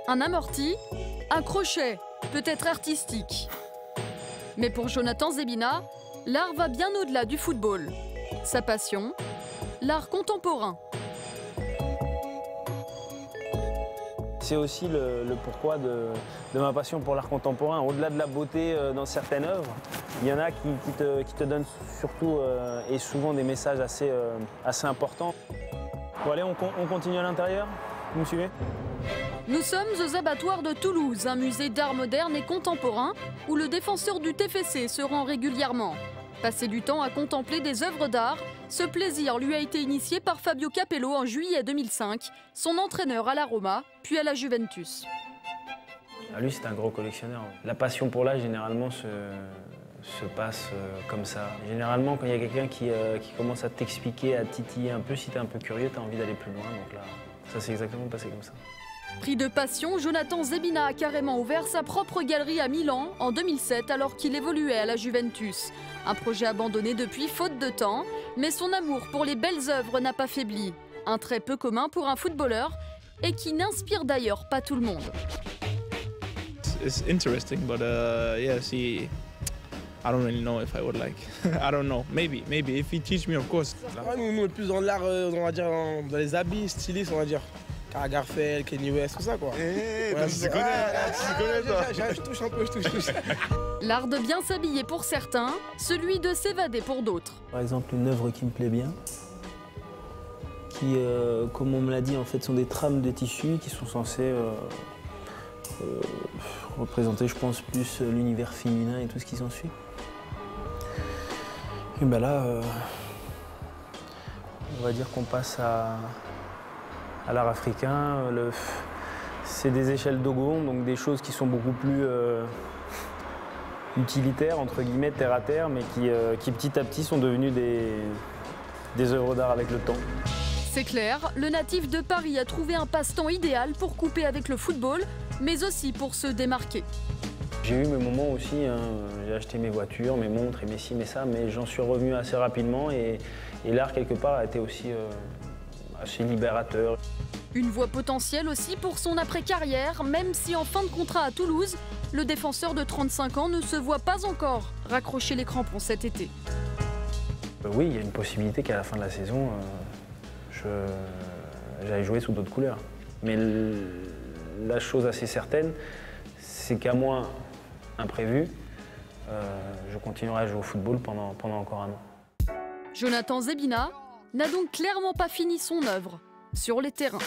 Un amorti, un crochet, peut-être artistique. Mais pour Jonathan Zebina, l'art va bien au-delà du football. Sa passion, l'art contemporain. C'est aussi le pourquoi de ma passion pour l'art contemporain. Au-delà de la beauté dans certaines œuvres, il y en a qui te donnent surtout et souvent des messages assez importants. Bon allez, on continue à l'intérieur. Vous me suivez? Nous sommes aux abattoirs de Toulouse, un musée d'art moderne et contemporain où le défenseur du TFC se rend régulièrement. Passer du temps à contempler des œuvres d'art, ce plaisir lui a été initié par Fabio Capello en juillet 2005, son entraîneur à la Roma, puis à la Juventus. Lui, c'est un gros collectionneur. La passion pour l'art, généralement, se passe comme ça. Généralement, quand il y a quelqu'un qui commence à t'expliquer, à titiller un peu, si tu es un peu curieux, tu as envie d'aller plus loin. Donc là, ça s'est exactement passé comme ça. Pris de passion, Jonathan Zebina a carrément ouvert sa propre galerie à Milan en 2007 alors qu'il évoluait à la Juventus. Un projet abandonné depuis faute de temps, mais son amour pour les belles œuvres n'a pas faibli. Un trait peu commun pour un footballeur et qui n'inspire d'ailleurs pas tout le monde. It's interesting, but yeah, see, I don't really know if I would like. I don't know. Maybe if he teach me, of course. Nous, plus dans l'art, on va dire, dans les habits, stylistes, on va dire. Karl Lagerfeld, Kanye West, tout ça quoi. Ouais, tu t'y connais, je touche un peu, je touche. L'art de bien s'habiller pour certains, celui de s'évader pour d'autres. Par exemple, une œuvre qui me plaît bien, qui, comme on me l'a dit, en fait, sont des trames de tissu qui sont censées représenter, je pense, plus l'univers féminin et tout ce qui s'ensuit. Et ben là, on va dire qu'on passe à l'art africain. C'est des échelles d'Ogon, donc des choses qui sont beaucoup plus utilitaires, entre guillemets, terre à terre, mais qui petit à petit sont devenues des œuvres d'art avec le temps. C'est clair, le natif de Paris a trouvé un passe-temps idéal pour couper avec le football, mais aussi pour se démarquer. J'ai eu mes moments aussi, hein, j'ai acheté mes voitures, mes montres et mes ci, mes ça, mais j'en suis revenu assez rapidement et l'art, quelque part, a été aussi assez libérateur. Une voie potentielle aussi pour son après-carrière, même si en fin de contrat à Toulouse, le défenseur de 35 ans ne se voit pas encore raccrocher les crampons cet été. Oui, il y a une possibilité qu'à la fin de la saison, j'aille jouer sous d'autres couleurs. Mais la chose assez certaine, c'est qu'à moins imprévu, je continuerai à jouer au football pendant encore un an. Jonathan Zebina n'a donc clairement pas fini son œuvre sur les terrains.